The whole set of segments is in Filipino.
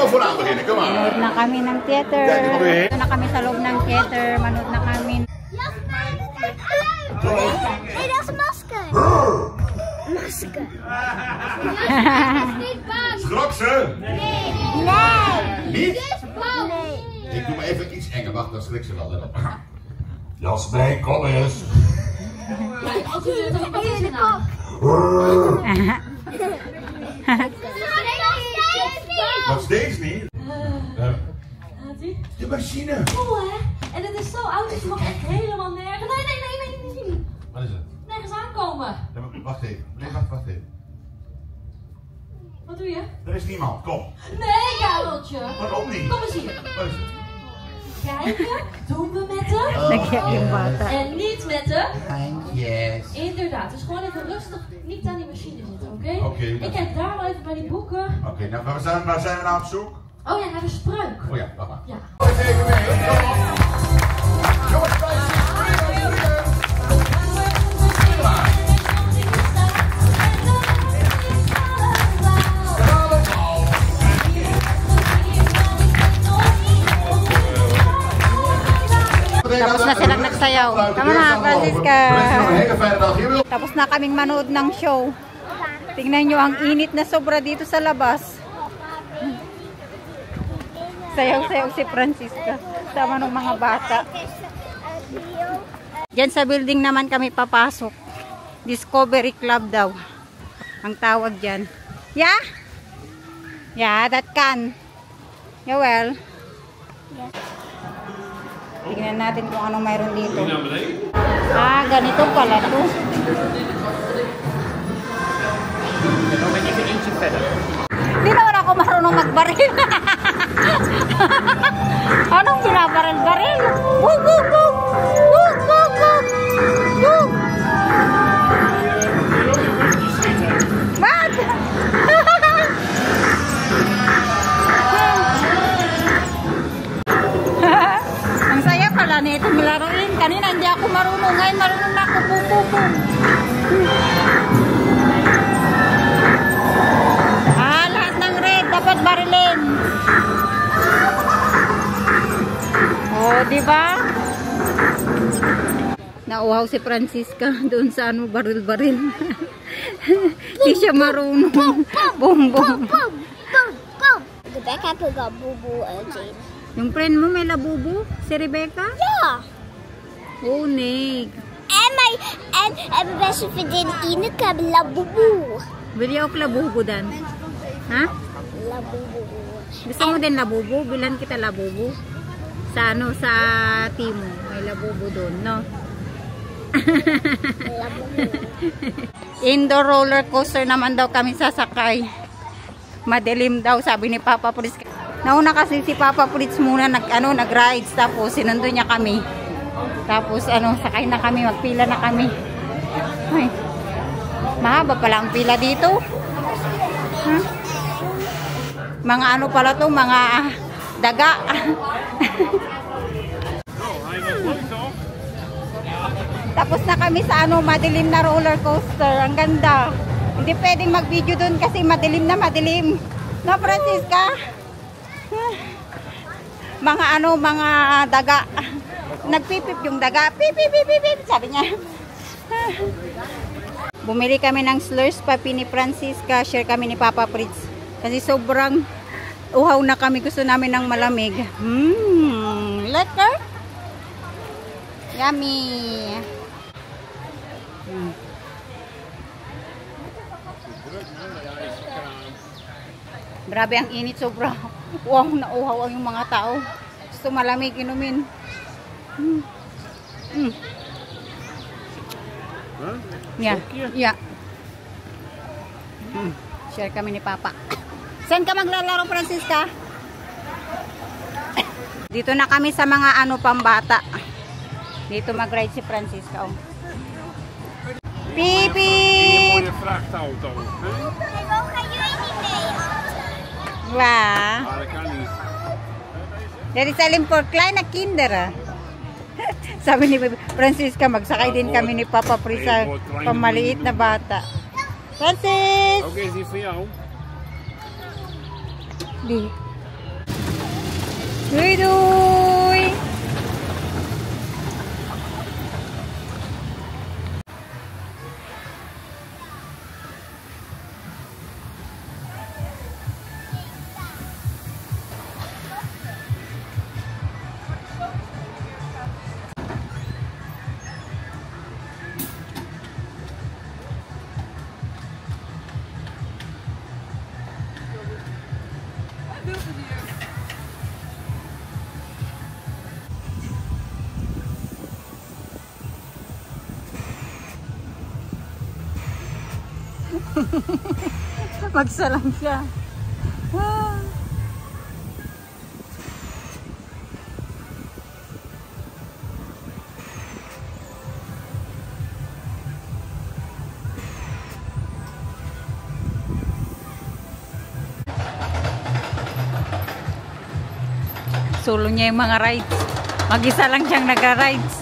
Allemaal vooraan beginnen, kom maar. Manood na kami ng theater. Manood na kami sa loob ng theater. Manood na kami. Nee, dat is een masker. Masker. Schrok ze? Nee. Niet? Nee. Ik doe maar even iets enger. Wacht, dan schrik ze wel. Jasmijn, kom eens. Hier de kop. Nog steeds niet? De machine. Cool hè? En het is zo oud, dus je mag echt helemaal nergens. Nee. Wat is het? Nergens aankomen. Ja, wacht even. Nee, wacht even. Wat doe je? Er is niemand. Kom. Nee, Kareltje. Waarom niet? Kom eens hier. Wat is het? Kijken, doen we met hem. Nag-yung bata. En niet met hem. Handjes. Inderdaad, dus gewoon even rustig niet aan die machine zitten, oké? Oké. Ik kijk daar wel even bij die boeken. Oké, nou waar zijn we nou op zoek? Oh ja, naar de spruik. Oh ja, wacht maar. Ja. Even mee. Kom op. Jongens, Tapos na silang nagsayaw. Tama na, Francisca. Tapos na kaming manood ng show. Tingnan nyo ang init na sobra dito sa labas. Sayaw-sayaw si Francisca. Sama ng mga bata. Diyan sa building naman kami papasok. Discovery Club daw. Ang tawag dyan. Yeah? Yeah, that can. Yeah, well. Tingnan natin kung anong mayroon dito. Ah, ganito pala to. Hindi naman ako marunong magbaril. Anong binabaril-baril? Bug, bug, bug! Bug, bug, bug! Bug! Ba't? Ang saya pala nito malaruin. Kanina hindi ako marunong. Ngayon marunong na ako. Bug, bug, bug! Lahat ng red dapat barilin. Oh, di ba? Nauhaw si Francisca doon sa ano baril-baril. Di siya marunong. Bom, bom. Rebecca heeft ook boeboe en Jane. Yung friend mo may labubo? Si Rebecca? Ja. Oh, nee. En mijn beste vriendin Ineke hebben laboeboe. Wil je ook labubo dan? Ha? Laboeboe. Gusto mo din labubo? Bilan kita labubo. Sa ano, sa Timo. May labubo doon, no? Indoor roller coaster naman daw kami sasakay. Madilim daw, sabi ni Papa Fritz. Nauna kasi si Papa Fritz muna nag-rides, tapos sinundo niya kami. Tapos sakay na kami, magpila na kami. Ay, mahaba pala ang pila dito. Huh? Mga ano pala to, mga daga. Tapos na kami sa madilim na roller coaster. Ang ganda. Hindi pwedeng mag-video doon kasi madilim na madilim. No, Francisca? Mga mga daga. Nagpipip yung daga. Pip, pip, pip, pip, sabi niya. Bumili kami ng slurs, papi ni Francisca. Share kami ni Papa Fritz. Kasi sobrang uhaw na kami. Gusto namin ng malamig. Lekker? Yummy. Grabe ang init, sobra. Uhaw na uhaw yung mga tao. Gusto malamig inumin. Yeah. Yeah. Share kami ni Papa. Saan ka maglalaro, Francisca? Dito na kami sa mga pambata. Dito mag-ride si Francisca. Oh. Piep, piep. Een vrachtauto. Gaan jullie niet mee? Ja. Maar dat kan niet. Dat is alleen voor kleine kinderen. Sabi ni Francisca, magsakay din kami ni Papa Fritz sa pamaliit na bata. Francis! Ook is die voor jou? Di. Duy! Magsalang siya. Ah. Solo niya yung mga rides. Mag-isa lang siyang nagra-rides.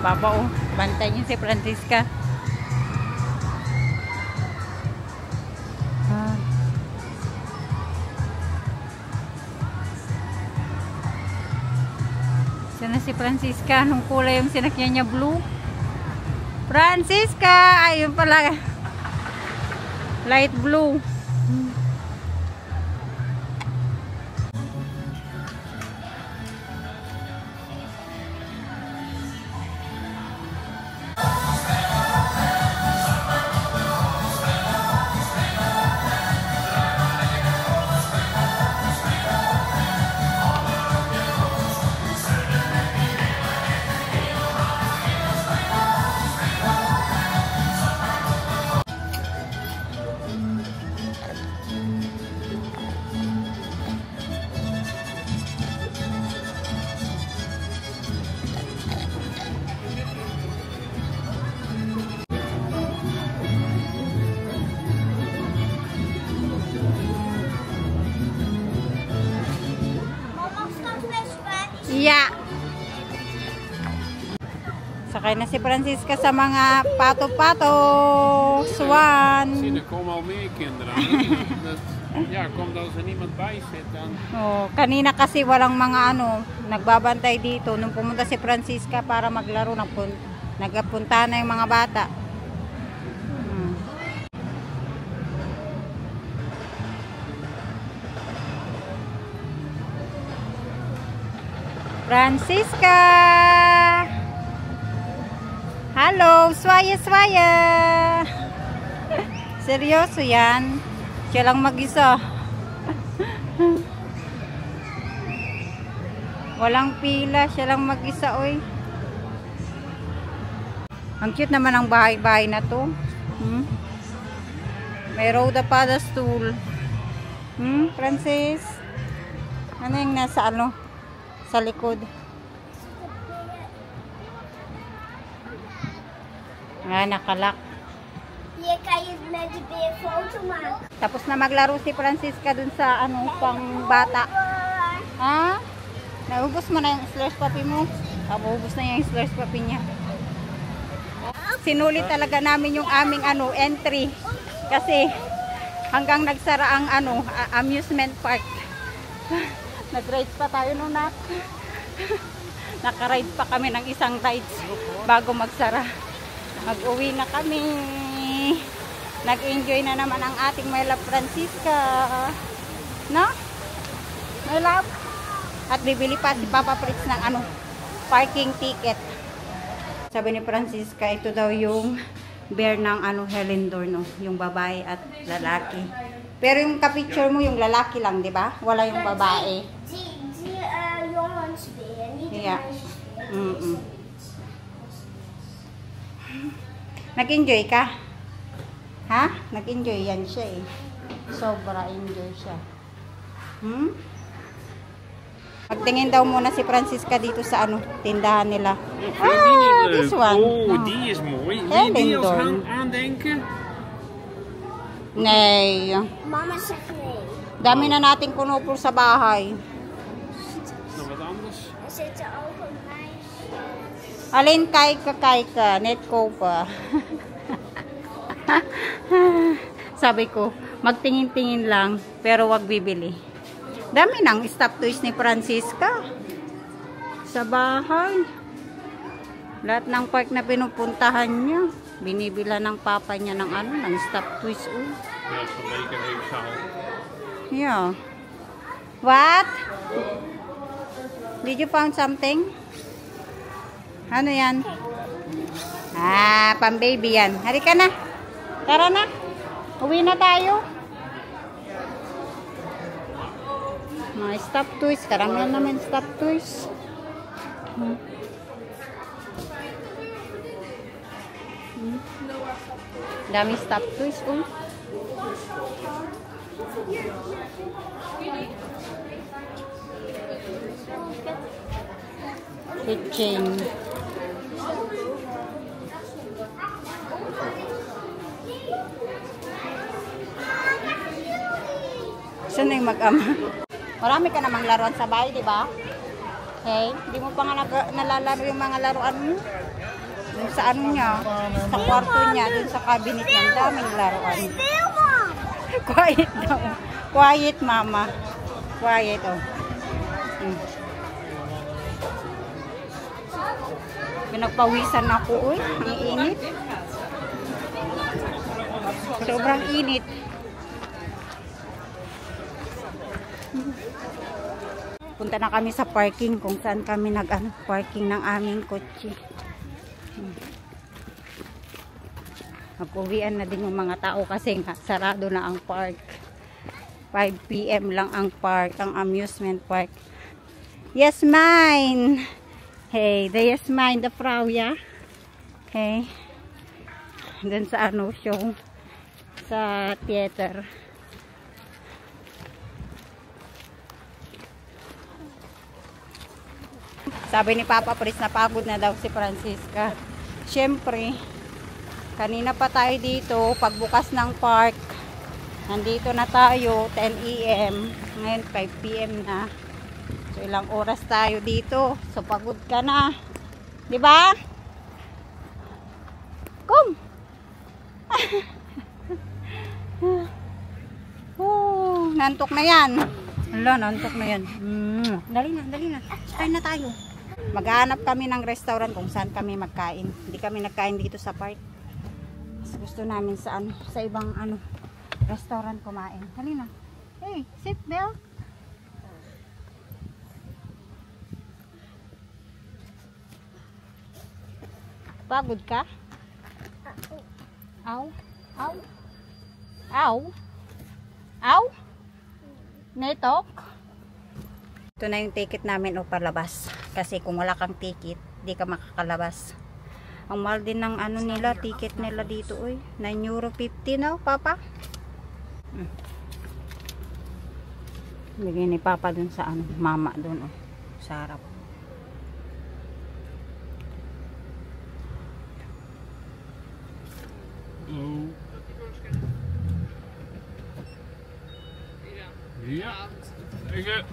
Papa, oh. Bantay niya si Francisca. Sana si Francisca. Anong kulay yung sinakyan niya? Blue? Francisca! Ayun pala. Light blue. Yeah. Sakay na si Francisca sa mga pato-pato. Swan. Zie, er komen al meer kinderen aan. Ja, komt als er niemand bij zit dan. Oh, kanina kasi walang mga nagbabantay dito. Nung pumunta si Francisca para maglaro, nagpunta na yung mga bata. Francisca! Hello! Swaya-swaya! Seryoso yan? Siya lang mag-isa. Walang pila. Siya lang mag-isa, oy. Ang cute naman ang bahay-bahay na to. May roda pada stool. Francis? Ano yung nasa sa likod? Nakalak. Hier kan je met de beer foto maken. Tapos na maglaro si Francisca dun sa pang bata. Ha? Naubos mo na yung slush puppy mo? Ubos na yung slush puppy niya. Sinulit talaga namin yung aming entry. Kasi hanggang nagsara ang amusement park. Nag-rides pa tayo noon na. Naka-ride pa kami ng isang rides bago magsara. Mag-uwi na kami. Nag-enjoy na naman ang ating my love Francisca. No? My love? At bibili pa si Papa Fritz ng parking ticket. Sabi ni Francisca, ito daw yung bear ng Helendor, no? Yung babae at lalaki. Pero yung ka-picture mo, yung lalaki lang, di ba? Wala yung babae. Die jongensbeer, niet de Ja. meisjesbeer. Nag-enjoy ka? Ha? Nag-enjoy yan siya eh. Sobra enjoy siya. Magtingin daw muna si Francisca dito sa tindahan nila. This one. Oh, die is mooi. Wil je die als aandenken? Nee. Mama zegt nee. Dami na nating kunupol sa bahay. Nog wat anders? Er zitten ook een meisje. Alin kay ka, net ko pa. Sabi ko, magtingin-tingin lang, pero wag bibili. Dami ng stuffed toys ni Francisca. Sa bahay. Lahat ng park na pinupuntahan niya, binibila ng papa niya ng ano, ng stuffed toys. Oh. Ja, zo'n beker heeft ze al. Yeah. What? Did you found something? Ano yan? Ah, pang-baby yan. Halika na. Tara na. Uwi na tayo. Mga stuffed toys. Karamihan naman stuffed toys. Dami stuffed toys. Oh. Keychain. Saan na yung mag-ama? Marami ka namang laruan sa bahay, di ba? Okay? Hindi mo pa nga nalalaro yung mga laruan mo. Dun sa ano niya, sa kwarto niya, dun sa cabinet niya, daming laruan. Quiet daw. Quiet, mama. Quiet, oh. Pinagpawisan ako, uy. Ang init. Sobrang init. Punta na kami sa parking kung saan kami parking ng aming kotse. Nag-uwian na din yung mga tao kasi nga sarado na ang park. 5 PM lang ang park, ang amusement park. Yes, mine. Hey, the yes, mine, the Frau, yeah? Okay. Dun sa ano show, sa theater. Sabi ni Papa Pris na pagod na daw si Francisca. Siyempre, kanina pa tayo dito, pagbukas ng park. Nandito na tayo, 10 AM. Ngayon, 5 PM na. So, ilang oras tayo dito. So, pagod ka na. Diba? Come! Nantok na yan. Hala, nantok na yan. Dali na, dali na. Kain na tayo. Maghanap kami ng restaurant kung saan kami magkain. Hindi kami nagkain dito sa park. Mas gusto namin sa ano, sa ibang ano, restaurant kumain. Halina. Hey, sit belt. Pagod ka? Aw. Aw. Aw. Aw. Netok. Ito na yung ticket namin o palabas. Kasi kung wala kang ticket, di ka makakalabas. Ang mahal din ng ano nila, ticket nila dito, oy. €9.50 na, Papa. Bigay ni Papa dun sa ano, mama dun, oh. Sa harap. Ja, zeker.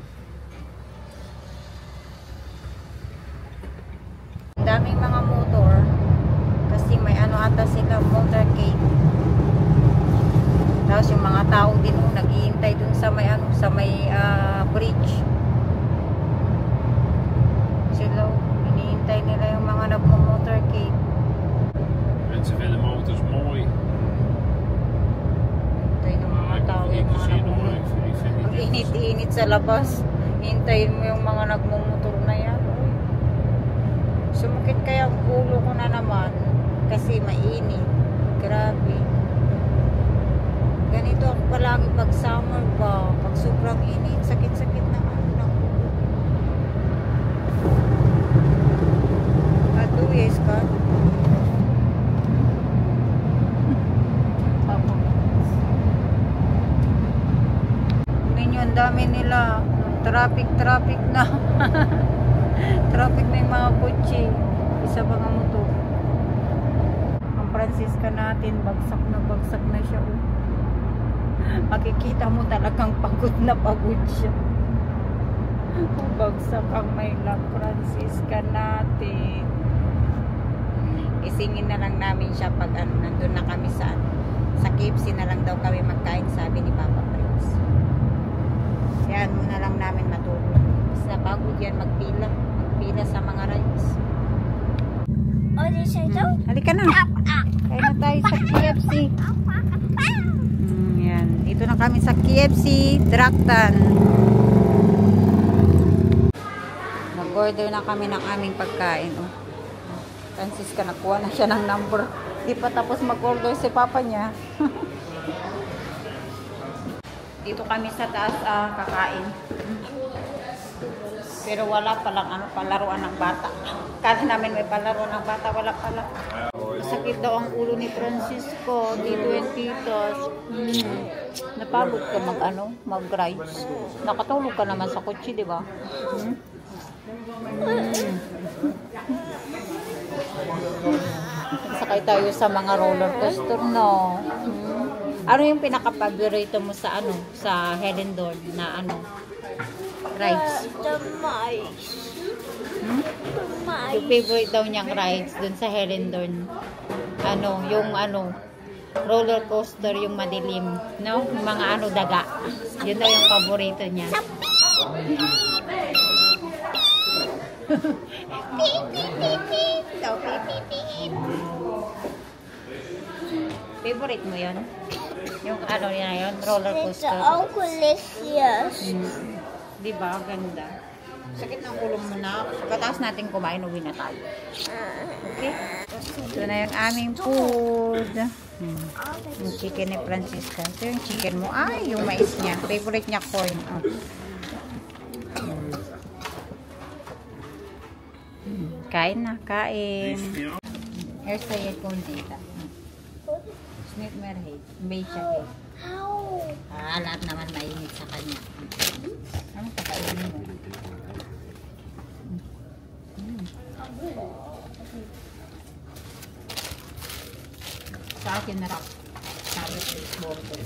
Daming mga motor kasi may ano ata sila motorcade. Tapos yung mga tao din naghihintay dun sa may ano, sa may bridge. Sila hinihintay nila yung mga nagmo-motorcade. Mensen vinden motors mooi. Hintay ng mga tao yung mga nagmo-motor. Ang init-init sa labas. Hintayin mo yung mga nagmo-motor na yan. Sumakit kaya ang ulo ko na naman kasi mainit. Grabe. Ganito ako palagi pag summer ba. Pag sobrang init, sakit-sakit na ano ng ulo. Yes, ka? Ninyo, ang dami nila. Traffic na. Traffic na yung mga kotse. Isa mga motor. Ang Francisca natin, bagsak na siya. Makikita mo talagang pagod siya. Bagsak ang may love Francisca natin. Isingin na lang namin siya pag ano, nandun na kami sa KFC na lang daw kami magkain, sabi ni Papa Prince. Yan muna lang namin matulog. Mas napagod yan magpila. Magpila sa mga rides. Oh, this is so. Halika na. Kain na tayo sa KFC. Yan. Dito na kami sa KFC Dractan. Mag-order na kami ng aming pagkain. Oh. Francisca, nakuha na siya ng number. Di pa tapos mag-order si papa niya. Dito kami sa taas kakain. Pero wala palang palaruan ng bata. Kasi namin may palaruan ng bata, wala pala. Sakit daw ang ulo ni Francisco. Dito yung titos. Napagod ka mag-rides. Nakatulog ka naman sa kotse, di ba? Sakay tayo sa mga roller coaster, no? Ano yung pinaka-favorito mo sa sa Helendorn na rides? The mice. Yung favorite daw niyang rides dun sa Helendorn. Yung roller coaster, yung madilim, no? Yung mga daga. Yun daw yung paborito niya. Beep, beep, beep, beep. So, beep, beep, beep. Favorite mo yun? Yung yun, roller It's coaster. Oculus, yes. Diba? Ganda. Sakit ng ulo mo na. Pagkatapos natin kumain, uwi na tayo. Okay? Ito na yung aming food. Yung chicken ni Francisca. Ito yung chicken mo. Ay, yung mais niya. Favorite niya corn. Kain na, kain. Here's the corn data. Snake merhead. Becha head. How? Lahat naman mainit sa kanya. Anong kakainin mo? Sa akin na rak. Sabi ko, border.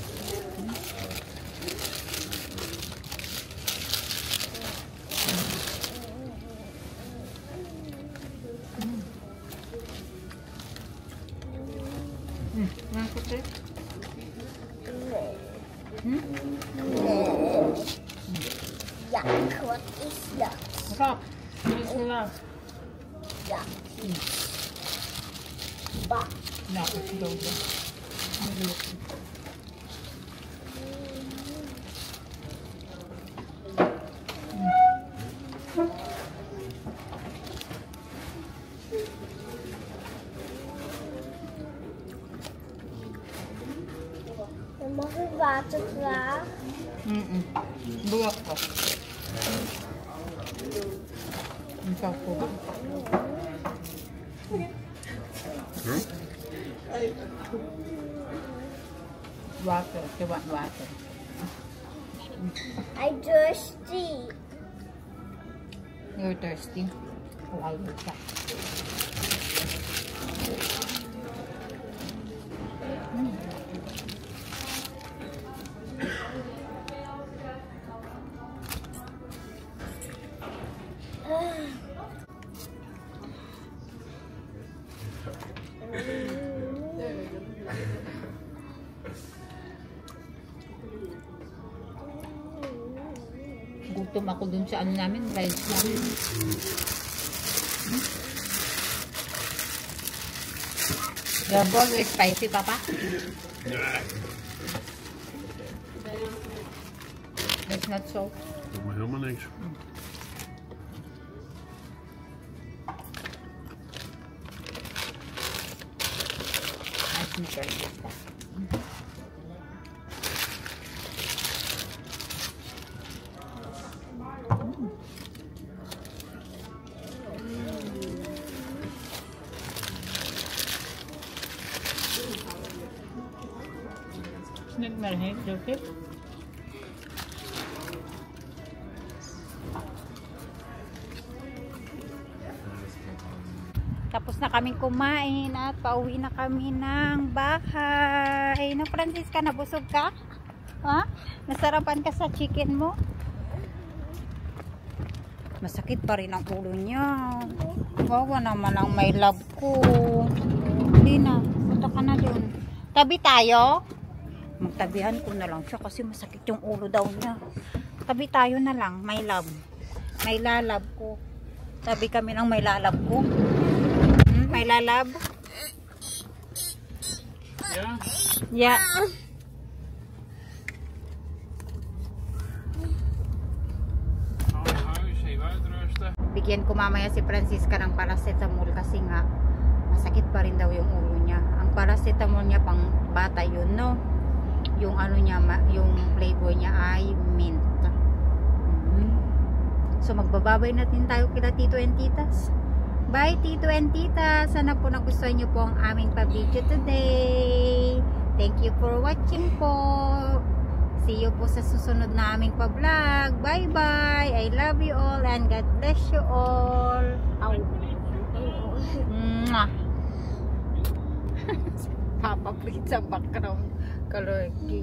Yuck, what is that? Sarap. Sarap. Yuck. Bah. Nakit daw ba? Mag water ka? Buwak ko. Ang sapo. Water. You want water? I'm thirsty. You're thirsty? Why is that? Gutom ako dun sa namin, rides namin. Your ball is spicy, Papa? It's not so. Doe maar helemaal niks. I sneaker this stuff. Snake merhead, okay? Tapos na kaming kumain at pauwi na kami ng bahay. No, Francisca, nabusog ka? Ha? Nasarapan ka sa chicken mo? Masakit pa rin ang ulo niya. Wawa naman ang may love ko. Hindi na. Punta ka na dun. Tabi tayo? Magtabihan ko na lang siya kasi masakit yung ulo daw niya. Tabi tayo na lang, my love. May lalab ko. Tabi kami ng may lalab ko. May lalab? Ja? Yeah. Ga naar huis, even uitrusten. Bigyan ko mamaya si Francisca ng paracetamol kasi nga masakit pa rin daw yung ulo niya. Ang paracetamol niya pang bata yun, no? Yung ano niya, yung flavor niya ay mint. So magbababay natin tayo kila Tito and Titas. Bye Tito and Tita. Sana po nagustuhan niyo po ang aming pa-video today. Thank you for watching po. See you po sa susunod na aming pa-vlog. Bye bye. I love you all and God bless you all. Ow. Mwah. Papa please sa background. Kalorki.